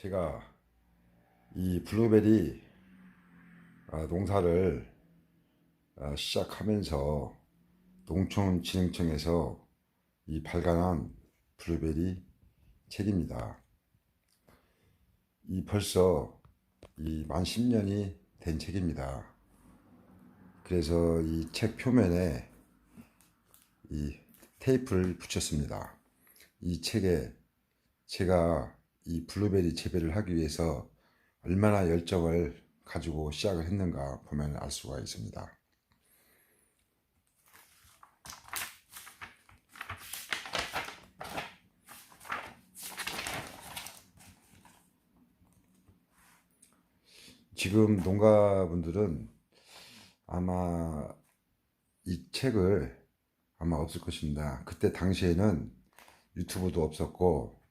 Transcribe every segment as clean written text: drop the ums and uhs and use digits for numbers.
제가 이 블루베리 농사를 시작하면서 농촌진흥청에서 이 발간한 블루베리 책입니다. 이 벌써 만 10년이 된 책입니다. 그래서 이 책 표면에 이 테이프를 붙였습니다. 이 책에 제가 이 블루베리 재배를 하기 위해서 얼마나 열정을 가지고 시작을 했는가 보면 알 수가 있습니다. 지금 농가분들은 아마 이 책을 아마 없을 것입니다. 그때 당시에는 유튜브도 없었고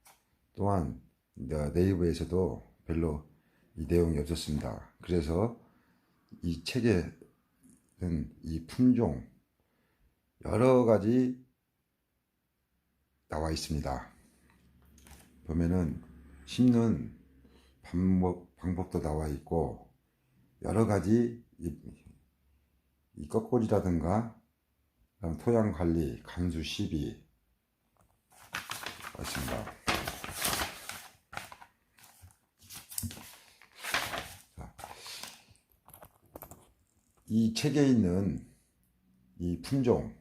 또한 네이버에서도 별로 이 내용이 없었습니다. 그래서 이 책에는 이 품종 여러 가지 나와 있습니다. 보면은 심는 방법도 나와 있고 여러 가지 이 꺾골이라든가 토양 관리, 간수 시비 있습니다. 이 책에 있는 이 품종을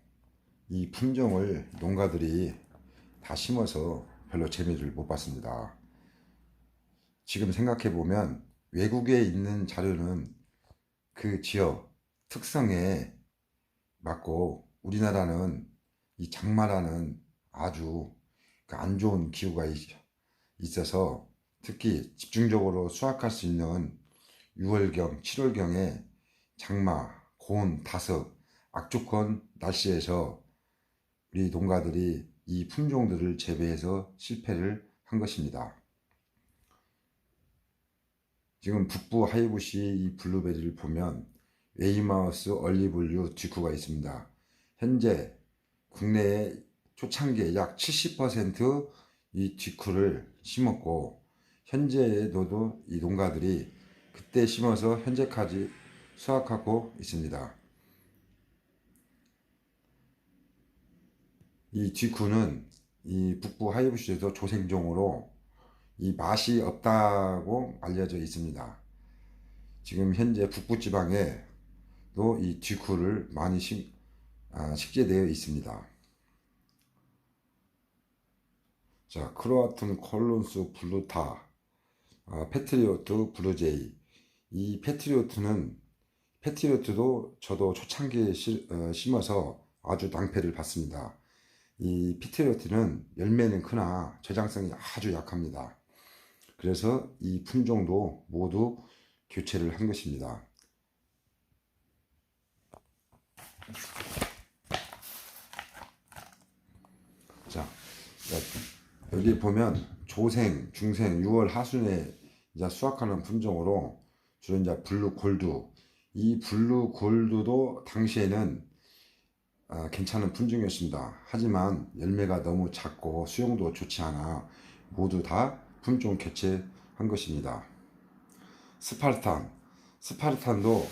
농가들이 다 심어서 별로 재미를 못 봤습니다. 지금 생각해 보면 외국에 있는 자료는 그 지역 특성에 맞고 우리나라는 이 장마라는 아주 안 좋은 기후가 있어서 특히 집중적으로 수확할 수 있는 6월경, 7월경에 장마, 고온, 다습, 악조건 날씨에서 우리 농가들이 이 품종들을 재배해서 실패를 한 것입니다. 지금 북부 하이부시 이 블루베리를 보면 웨이마우스 얼리블류 뒤쿠가 있습니다. 현재 국내에 초창기에 약 70%이 뒤쿠를 심었고 현재에도 이 농가들이 그때 심어서 현재까지 수확하고 있습니다. 이 뒤쿠는 이 북부 하이부시에서 조생종으로 이 맛이 없다고 알려져 있습니다. 지금 현재 북부 지방에도 이 뒤쿠를 많이 식재되어 있습니다. 자, 크로아툰 콜론스 블루타, 패트리오트 블루제이. 이 패트리오트도 저도 초창기에 심어서 아주 낭패를 봤습니다. 이 패트리오트는 열매는 크나 저장성이 아주 약합니다. 그래서 이 품종도 모두 교체를 한 것입니다. 자, 여기 보면 조생, 중생, 6월 하순에 이제 수확하는 품종으로 주로 이제 블루 골드. 이 블루 골드도 당시에는 괜찮은 품종이었습니다. 하지만 열매가 너무 작고 수용도 좋지 않아 모두 다 품종 교체한 것입니다. 스파르탄도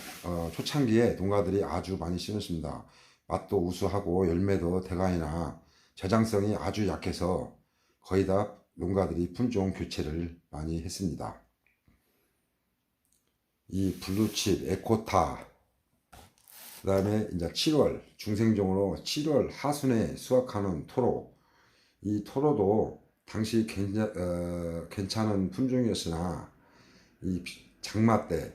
초창기에 농가들이 아주 많이 심었습니다. 맛도 우수하고 열매도 대가이나 저장성이 아주 약해서 거의 다 농가들이 품종 교체를 많이 했습니다. 이 블루칩, 에코타, 그 다음에 이제 7월 중생종으로 7월 하순에 수확하는 토로. 이 토로도 당시 괜찮은 품종이었으나 이 장마 때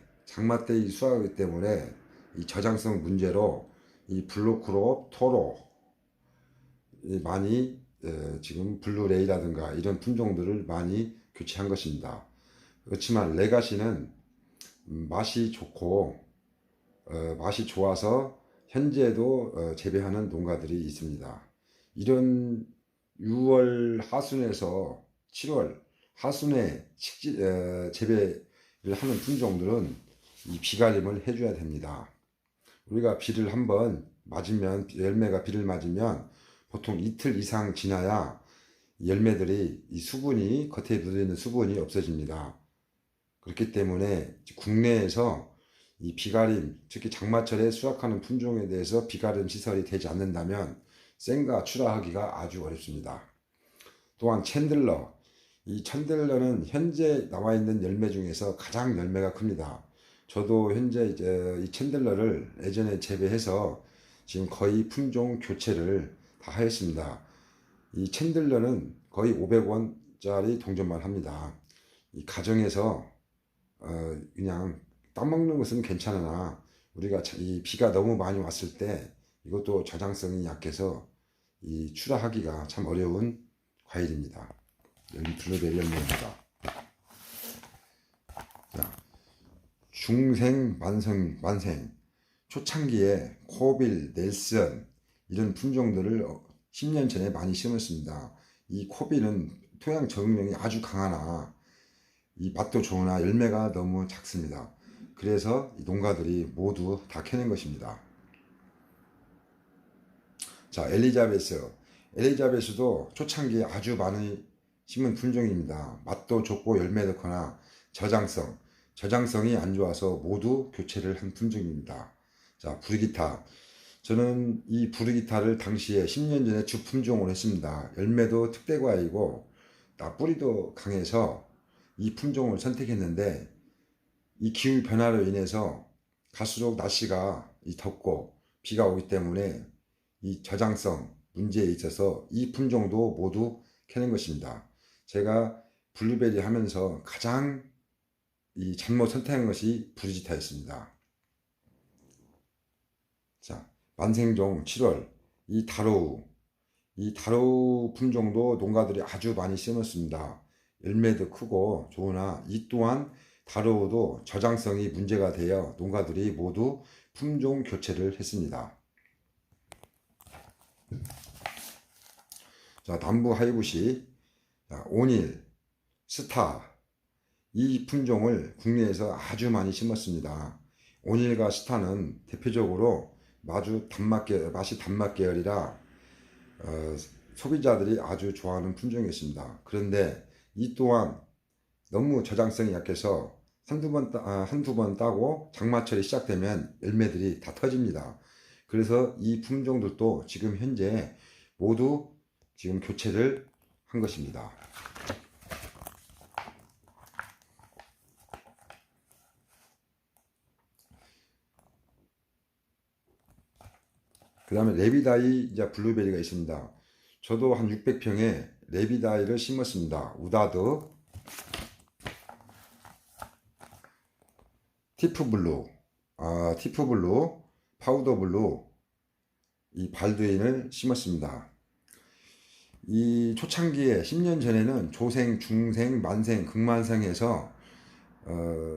이 수확하기 때문에 이 저장성 문제로 이 블루크롭 토로 많이 지금 블루레이라든가 이런 품종들을 많이 교체한 것입니다. 그렇지만 레가시는 맛이 좋고 맛이 좋아서 현재도 재배하는 농가들이 있습니다. 이런 6월 하순에서 7월 하순에 재배를 하는 품종들은 이 비가림을 해줘야 됩니다. 우리가 비를 한번 맞으면 열매가 비를 맞으면 보통 이틀 이상 지나야 열매들이 이 수분이 겉에 묻어있는 수분이 없어집니다. 그렇기 때문에 국내에서 이 비가림, 특히 장마철에 수확하는 품종에 대해서 비가림 시설이 되지 않는다면 생과 출하하기가 아주 어렵습니다. 또한 챈들러, 이 챈들러는 현재 나와 있는 열매 중에서 가장 열매가 큽니다. 저도 현재 이 챈들러를 예전에 재배해서 지금 거의 품종 교체를 다 하였습니다. 이 챈들러는 거의 500원짜리 동전만 합니다. 이 가정에서 그냥 따먹는 것은 괜찮으나 우리가 이 비가 너무 많이 왔을 때 이것도 저장성이 약해서 이 출하하기가 참 어려운 과일입니다. 여기 블루베리 열매입니다. 자, 중생, 만생, 초창기에 코빌, 넬슨 이런 품종들을 10년 전에 많이 심었습니다. 이 코빌은 토양 적응력이 아주 강하나 이 맛도 좋으나 열매가 너무 작습니다. 그래서 이 농가들이 모두 다 캐낸 것입니다. 자, 엘리자베스도 초창기에 아주 많이 심은 품종입니다. 맛도 좋고 열매도 크나 저장성이 안 좋아서 모두 교체를 한 품종입니다. 자, 부르기타. 저는 이 부르기타를 당시에 10년 전에 주 품종을 했습니다. 열매도 특대과이고 뿌리도 강해서 이 품종을 선택했는데 이 기후 변화로 인해서 갈수록 날씨가 덥고 비가 오기 때문에 이 저장성 문제에 있어서 이 품종도 모두 캐낸 것입니다. 제가 블루베리 하면서 가장 잘못 선택한 것이 부르지타였습니다. 자, 만생종 7월 이 다로우 품종도 농가들이 아주 많이 심었습니다. 열매도 크고 좋으나 이 또한 다로우도 저장성이 문제가 되어 농가들이 모두 품종 교체를 했습니다. 자, 남부 하이부시, 온일, 스타 이 품종을 국내에서 아주 많이 심었습니다. 온일과 스타는 대표적으로 맛이 단맛 계열이라 소비자들이 아주 좋아하는 품종이었습니다. 그런데 이 또한 너무 저장성이 약해서 한두 번 따고 장마철이 시작되면 열매들이 다 터집니다. 그래서 이 품종들도 지금 현재 모두 지금 교체를 한 것입니다. 그 다음에 레비다이 블루베리가 있습니다. 저도 한 600평에 레비다이를 심었습니다. 우다드, 티프블루, 파우더블루, 이 발두인을 심었습니다. 이 초창기에 10년 전에는 조생, 중생, 만생, 극만생해서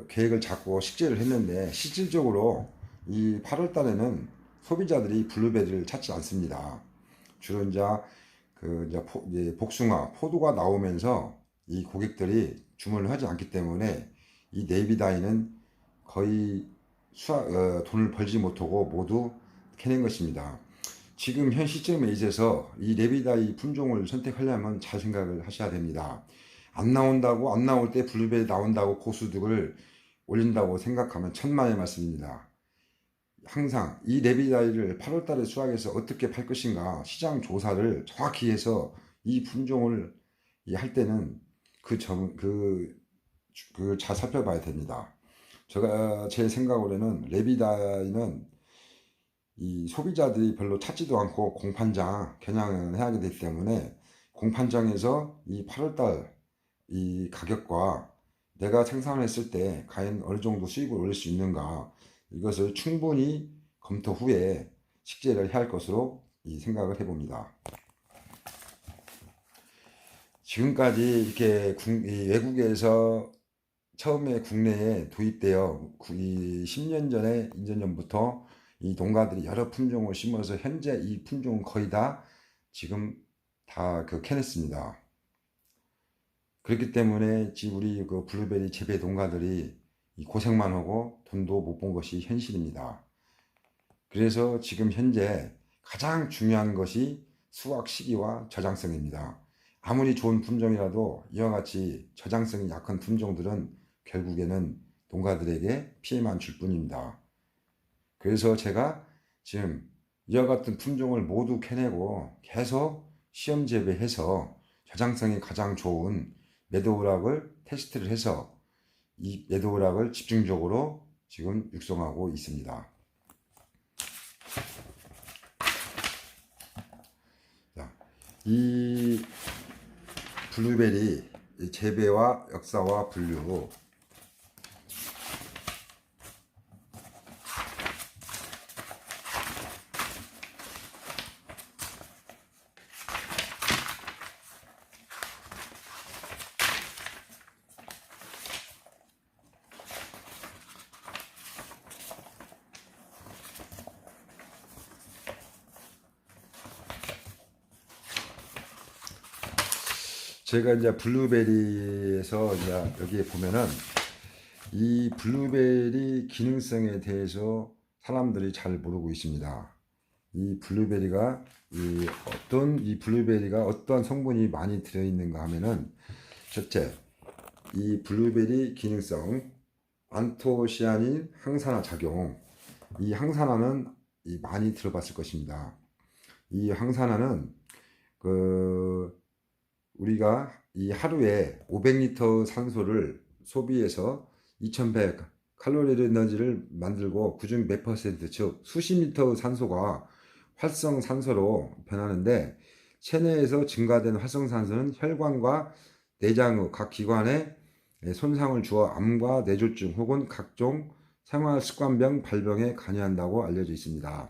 계획을 잡고 식재를 했는데 실질적으로 이 8월 달에는 소비자들이 블루베리를 찾지 않습니다. 주로 복숭아, 포도가 나오면서 이 고객들이 주문을 하지 않기 때문에 이 네비다이는 거의 돈을 벌지 못하고 모두 캐낸 것입니다. 지금 현 시점에 있어서 이 네비다이 품종을 선택하려면 잘 생각을 하셔야 됩니다. 안 나올 때 블루베리 나온다고 고수득을 올린다고 생각하면 천만의 말씀입니다. 항상 이 네비다이를 8월 달에 수확해서 어떻게 팔 것인가 시장 조사를 정확히 해서 이 품종을 할 때는 잘 살펴봐야 됩니다. 제 생각으로는 레비다이는 이 소비자들이 별로 찾지도 않고 공판장 겨냥을 해야 되기 때문에 공판장에서 이 8월달 이 가격과 내가 생산했을 때 과연 어느 정도 수익을 올릴 수 있는가 이것을 충분히 검토 후에 식재를 해야 할 것으로 생각을 해봅니다. 지금까지 이렇게 외국에서 처음에 국내에 도입되어 10년 전에 2년 전부터 이 농가들이 여러 품종을 심어서 현재 이 품종은 거의 다 지금 다 캐냈습니다. 그렇기 때문에 지금 우리 블루베리 재배 농가들이 고생만 하고 돈도 못 본 것이 현실입니다. 그래서 지금 현재 가장 중요한 것이 수확 시기와 저장성입니다. 아무리 좋은 품종이라도 이와 같이 저장성이 약한 품종들은 결국에는 농가들에게 피해만 줄 뿐입니다. 그래서 제가 지금 이와 같은 품종을 모두 캐내고 계속 시험 재배해서 저장성이 가장 좋은 매도우락을 테스트를 해서 이 매도우락을 집중적으로 지금 육성하고 있습니다. 자, 이 블루베리 재배와 역사와 분류. 제가 이제 블루베리에서 이제 여기에 보면은 이 블루베리 기능성에 대해서 사람들이 잘 모르고 있습니다. 이 블루베리가 이 블루베리가 어떤 성분이 많이 들어있는가 하면은, 첫째, 이 블루베리 기능성 안토시아닌 항산화 작용. 이 항산화는 많이 들어봤을 것입니다. 이 항산화는 우리가 이 하루에 500리터 산소를 소비해서 2100 칼로리 에너지를 만들고 그중 몇 퍼센트, 즉 수십 리터 산소가 활성산소로 변하는데, 체내에서 증가된 활성산소는 혈관과 내장의 각 기관에 손상을 주어 암과 뇌졸중 혹은 각종 생활습관병 발병에 관여한다고 알려져 있습니다.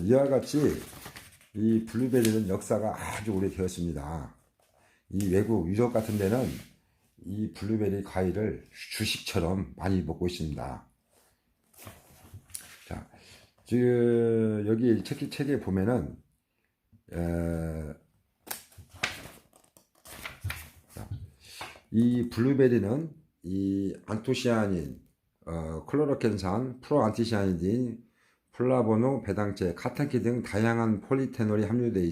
이와 같이 이 블루베리는 역사가 아주 오래되었습니다. 이 외국 유럽 같은 데는 이 블루베리 과일을 주식처럼 많이 먹고 있습니다. 자, 지금 여기 책에 보면은 이 블루베리는 이 안토시아닌, 클로로켄산, 프로안티시아닌, 플라보노, 배당제, 카테킨 등 다양한 폴리테놀이 함유되어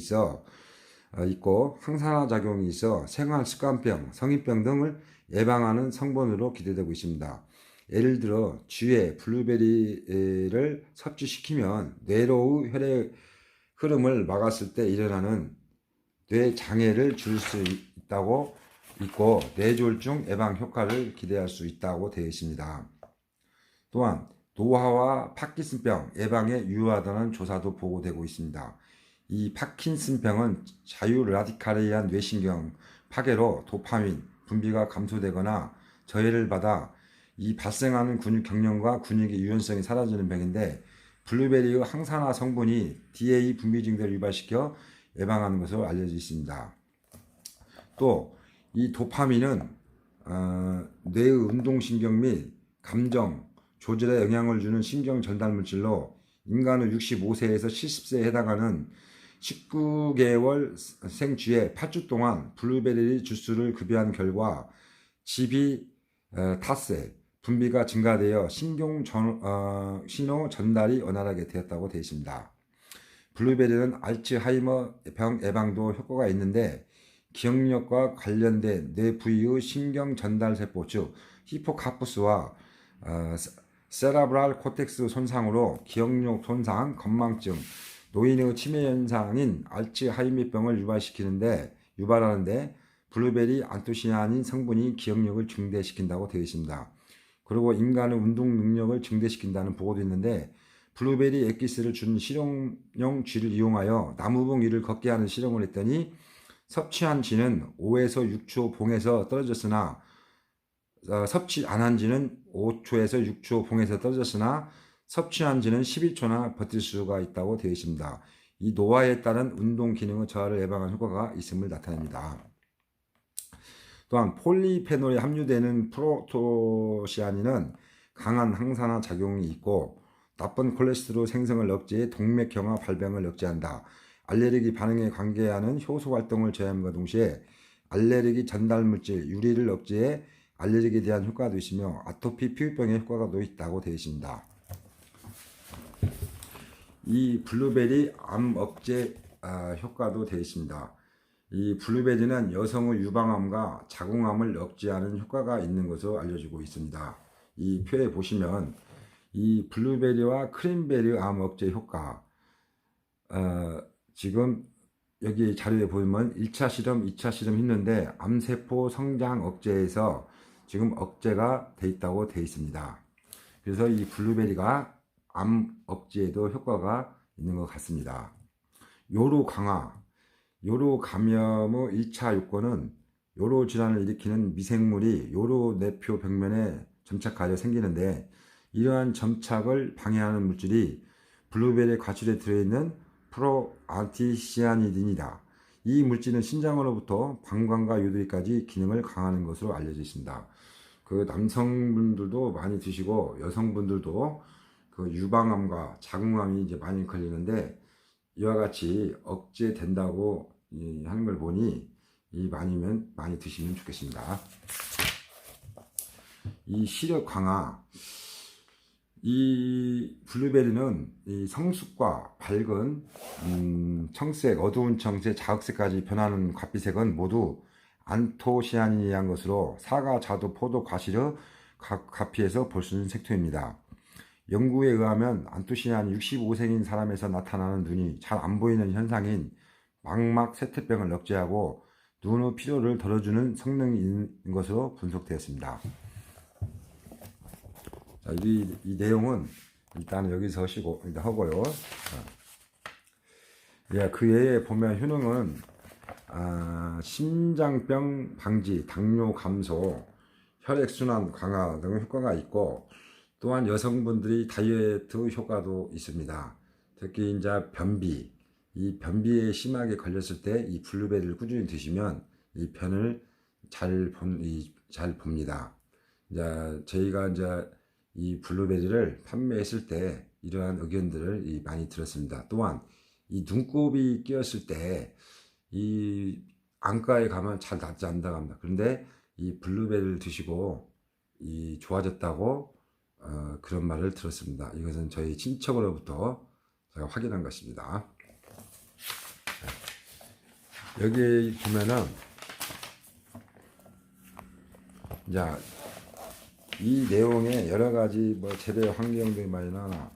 있고 항산화 작용이 있어 생활습관병, 성인병 등을 예방하는 성분으로 기대되고 있습니다. 예를 들어 쥐에 블루베리를 섭취시키면 뇌로의 혈액 흐름을 막았을 때 일어나는 뇌 장애를 줄일 수 있고 뇌졸중 예방 효과를 기대할 수 있다고 되어 있습니다. 또한 노화와 파킨슨병 예방에 유효하다는 조사도 보고되고 있습니다. 이 파킨슨병은 자유 라디칼에 의한 뇌신경 파괴로 도파민 분비가 감소되거나 저해를 받아 이 발생하는 근육 경련과 근육의 유연성이 사라지는 병인데, 블루베리의 항산화 성분이 DA 분비 증대를 유발시켜 예방하는 것으로 알려져 있습니다. 또 이 도파민은 뇌의 운동신경 및 감정 조절에 영향을 주는 신경 전달 물질로 인간의 65세에서 70세에 해당하는 19개월 생쥐에 8주 동안 블루베리 주스를 급여한 결과 집이 탓세 분비가 증가되어 신호 전달이 원활하게 되었다고 되어 있습니다. 블루베리는 알츠하이머 병 예방도 효과가 있는데, 기억력과 관련된 뇌 부위의 신경 전달 세포, 즉 히포카푸스와 세레브랄 코텍스 손상으로 기억력 손상, 건망증, 노인의 치매 현상인 알츠하이머병을 유발하는데 블루베리 안토시아닌 성분이 기억력을 증대시킨다고 되어 있습니다. 그리고 인간의 운동 능력을 증대시킨다는 보고도 있는데, 블루베리 엑기스를 준 실험용 쥐를 이용하여 나무봉 위를 걷게 하는 실험을 했더니 섭취한 쥐는 5에서 6초 봉에서 떨어졌으나 섭취 안 한 쥐는 5초에서 6초 봉에서 떨어졌으나 섭취한 쥐는 11초나 버틸 수가 있다고 되어 있습니다. 이 노화에 따른 운동 기능의 저하를 예방하는 효과가 있음을 나타냅니다. 또한 폴리페놀이 함유되는 프로토시아닌은 강한 항산화 작용이 있고 나쁜 콜레스테롤 생성을 억제해 동맥경화 발병을 억제한다. 알레르기 반응에 관계하는 효소 활동을 저해함과 동시에 알레르기 전달 물질 유리를 억제해 알레르기에 대한 효과도 있으며 아토피 피부병에 효과가 있다고 되어 있습니다. 이 블루베리 암 억제 효과도 되어 있습니다. 이 블루베리는 여성의 유방암과 자궁암을 억제하는 효과가 있는 것으로 알려지고 있습니다. 이 표에 보시면 이 블루베리와 크랜베리 암 억제 효과, 지금 여기 자료에 보면 1차 실험, 2차 실험 했는데 암세포 성장 억제에서 지금 억제가 돼 있다고 돼 있습니다. 그래서 이 블루베리가 암 억제에도 효과가 있는 것 같습니다. 요로 강화, 요로 감염의 1차 요건은 요로 질환을 일으키는 미생물이 요로 내표 벽면에 점착하여 생기는데, 이러한 점착을 방해하는 물질이 블루베리 과실에 들어있는 프로안티시아니딘이다. 이 물질은 신장으로부터 방광과 요도기까지 기능을 강화하는 것으로 알려져 있습니다. 그 남성분들도 많이 드시고 여성분들도 그 유방암과 자궁암이 이제 많이 걸리는데, 이와 같이 억제된다고 하는 걸 보니 많이 드시면 좋겠습니다. 이 시력 강화, 이 블루베리는 이 성숙과 밝은 청색, 어두운 청색, 자흑색까지 변하는 갓빛색은 모두 안토시아닌이란 것으로 사과, 자두, 포도, 과실의 가피에서 볼 수 있는 색토입니다. 연구에 의하면 안토시아닌 65세인 사람에서 나타나는 눈이 잘 안 보이는 현상인 망막 세태병을 억제하고 눈의 피로를 덜어주는 성능이 있는 것으로 분석되었습니다. 자, 이 내용은 일단 여기서 하고요. 예, 그 외에 보면 효능은 심장병 방지, 당뇨 감소, 혈액순환 강화 등 효과가 있고, 또한 여성분들이 다이어트 효과도 있습니다. 특히 이제 변비, 이 변비에 심하게 걸렸을 때 이 블루베리를 꾸준히 드시면 이 변을 잘 봅니다. 이제 저희가 이제 이 블루베리를 판매했을 때 이러한 의견들을 많이 들었습니다. 또한 이 눈곱이 끼었을 때 이 안과에 가면 잘 낫지 않는다고 합니다. 그런데 이 블루베리를 드시고 좋아졌다고 그런 말을 들었습니다. 이것은 저희 친척으로부터 제가 확인한 것입니다. 여기 보면은 이제 이 내용에 여러 가지 재배 환경들이 많이 나와.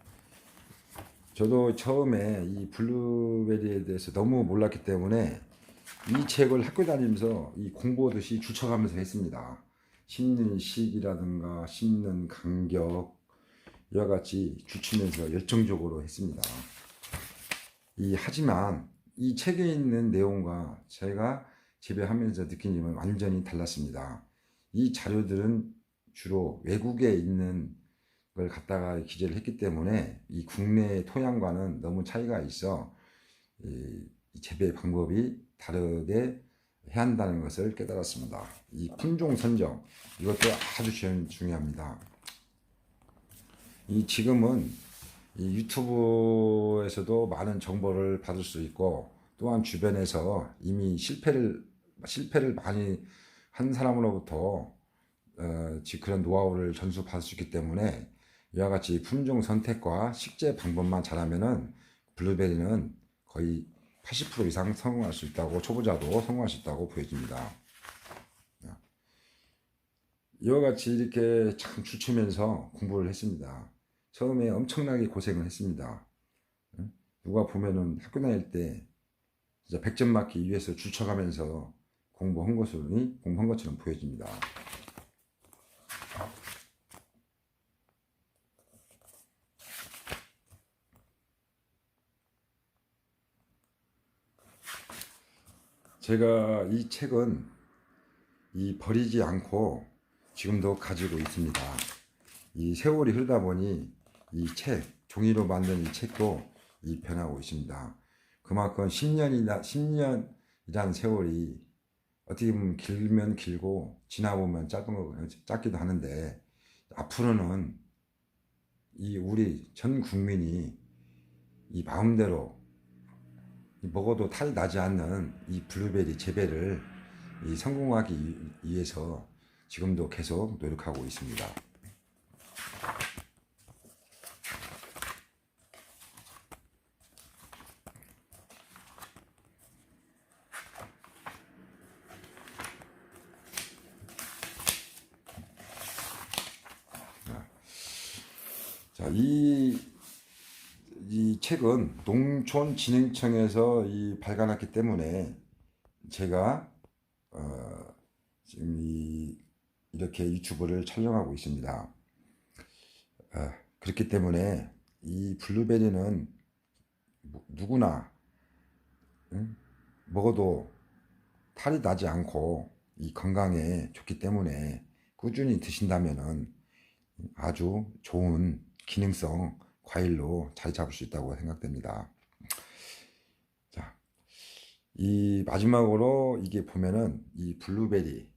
저도 처음에 이 블루베리에 대해서 너무 몰랐기 때문에 이 책을 학교 다니면서 공부하듯이 주쳐가면서 했습니다. 심는 시기라든가 심는 간격, 이와 같이 주치면서 열정적으로 했습니다. 하지만 이 책에 있는 내용과 제가 재배하면서 느낀 점은 완전히 달랐습니다. 이 자료들은 주로 외국에 있는 걸 갖다가 기재를 했기 때문에 이 국내 토양과는 너무 차이가 있어 이 재배 방법이 다르게 해야 한다는 것을 깨달았습니다. 이 품종 선정, 이것도 아주 중요합니다. 지금은 이 유튜브에서도 많은 정보를 받을 수 있고, 또한 주변에서 이미 실패를 많이 한 사람으로부터 그런 노하우를 전수받을 수 있기 때문에 이와 같이 품종 선택과 식재 방법만 잘하면은 블루베리는 거의 80% 이상 성공할 수 있다고, 초보자도 성공할 수 있다고 보여집니다. 이와 같이 이렇게 참 주치면서 공부를 했습니다. 처음에 엄청나게 고생을 했습니다. 누가 보면은 학교 다닐 때 진짜 100점 맞기 위해서 주쳐가면서 공부한 것처럼 보여집니다. 제가 이 책은 버리지 않고 지금도 가지고 있습니다. 이 세월이 흐르다 보니 이 책, 종이로 만든 이 책도 변하고 있습니다. 그만큼 10년이란 세월이 어떻게 보면 길면 길고 지나보면 짧기도 하는데, 앞으로는 우리 전 국민이 마음대로 먹어도 탈 나지 않는 이 블루베리 재배를 성공하기 위해서 지금도 계속 노력하고 있습니다. 자, 이 책은 농촌진흥청에서 발간했기 때문에 제가 지금 이렇게 유튜브를 촬영하고 있습니다. 그렇기 때문에 이 블루베리는 누구나 먹어도 탈이 나지 않고 이 건강에 좋기 때문에 꾸준히 드신다면은 아주 좋은 기능성 과일로 자리 잡을 수 있다고 생각됩니다. 자, 이 마지막으로 이게 보면은 이 블루베리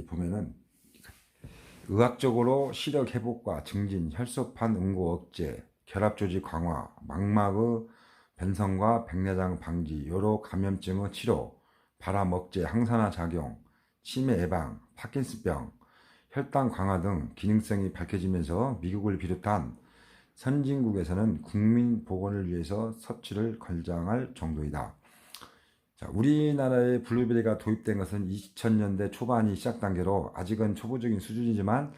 보면은 의학적으로 시력 회복과 증진, 혈소판 응고 억제, 결합 조직 강화, 망막의 변성과 백내장 방지, 여러 감염증의 치료, 발암 억제, 항산화 작용, 치매 예방, 파킨슨병, 혈당 강화 등 기능성이 밝혀지면서 미국을 비롯한 선진국에서는 국민 보건을 위해서 섭취를 권장할 정도이다. 자, 우리나라에 블루베리가 도입된 것은 2000년대 초반이 시작 단계로 아직은 초보적인 수준이지만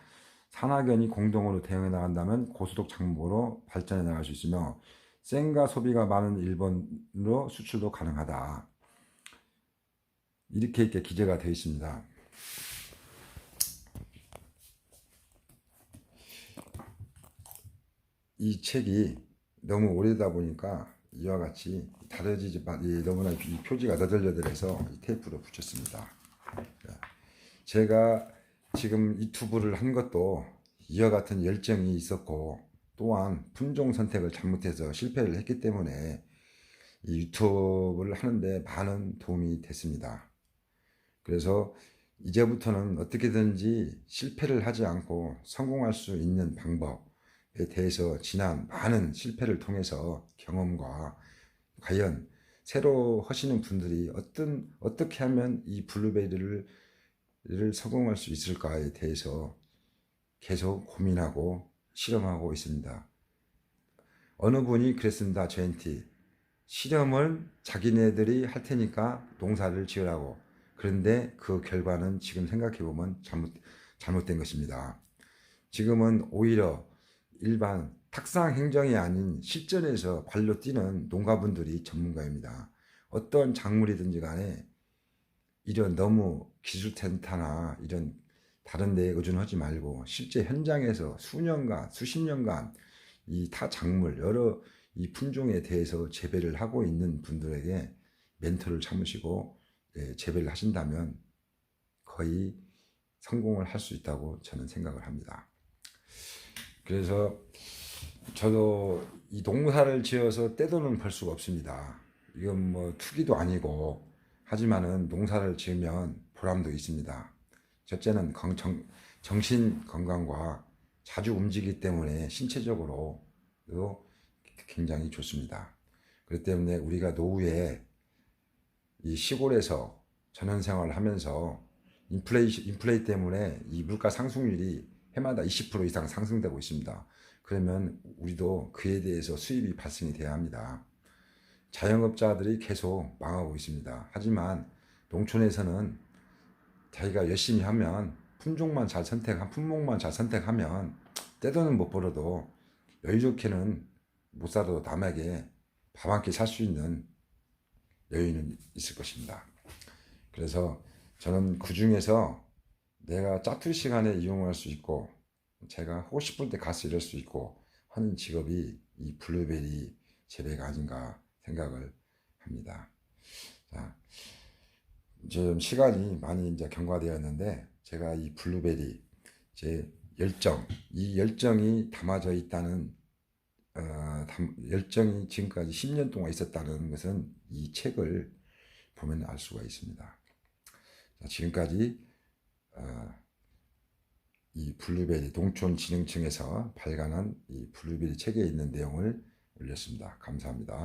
산학연이 공동으로 대응해 나간다면 고소득 작물로 발전해 나갈 수 있으며 생과 소비가 많은 일본으로 수출도 가능하다. 이렇게 기재가 되어 있습니다. 이 책이 너무 오래되다 보니까 이와 같이 다려지지 너무나 이 표지가 너덜너덜해서 이 테이프로 붙였습니다. 제가 지금 유튜브를 한 것도 이와 같은 열정이 있었고 또한 품종 선택을 잘못해서 실패를 했기 때문에 이 유튜브를 하는데 많은 도움이 됐습니다. 그래서 이제부터는 어떻게든지 실패를 하지 않고 성공할 수 있는 방법에 대해서 지난 많은 실패를 통해서 경험과 과연 새로 하시는 분들이 어떻게 하면 이 블루베리를 성공할 수 있을까에 대해서 계속 고민하고 실험하고 있습니다. 어느 분이 그랬습니다. 저한테 실험을 자기네들이 할 테니까 농사를 지으라고. 그런데 그 결과는 지금 생각해보면 잘못된 것입니다. 지금은 오히려 일반 탁상 행정이 아닌 실전에서 발로 뛰는 농가분들이 전문가입니다. 어떤 작물이든지 간에 이런 너무 기술 텐타나 이런 다른 데에 의존하지 말고 실제 현장에서 수년간 수십 년간 이 타 작물 여러 이 품종에 대해서 재배를 하고 있는 분들에게 멘토를 참으시고 재배를 하신다면 거의 성공을 할 수 있다고 저는 생각을 합니다. 그래서 저도 이 농사를 지어서 떼돈은 벌 수가 없습니다. 이건 뭐 투기도 아니고 하지만은 농사를 지으면 보람도 있습니다. 첫째는 정신 건강과 자주 움직이기 때문에 신체적으로도 굉장히 좋습니다. 그렇기 때문에 우리가 노후에 이 시골에서 전원생활을 하면서 인플레이 때문에 이 물가 상승률이 해마다 20% 이상 상승되고 있습니다. 그러면 우리도 그에 대해서 수입이 발생이 돼야 합니다. 자영업자들이 계속 망하고 있습니다. 하지만 농촌에서는 자기가 열심히 하면 품목만 잘 선택하면 떼돈은 못 벌어도 여유롭게는 못 살아도 남에게 밥 한 끼 살 수 있는 여유는 있을 것입니다. 그래서 저는 그 중에서 내가 짜투리 시간에 이용할 수 있고 제가 하고 싶을 때 가서 일할 수 있고 하는 직업이 이 블루베리 재배가 아닌가 생각을 합니다. 자, 좀 시간이 많이 이제 경과되었는데 제가 이 블루베리 제 이 열정이 담아져 있다는 열정이 지금까지 10년 동안 있었다는 것은 이 책을 보면 알 수가 있습니다. 자, 지금까지 이 블루베리 농촌진흥청에서 발간한 이 블루베리 책에 있는 내용을 올렸습니다. 감사합니다.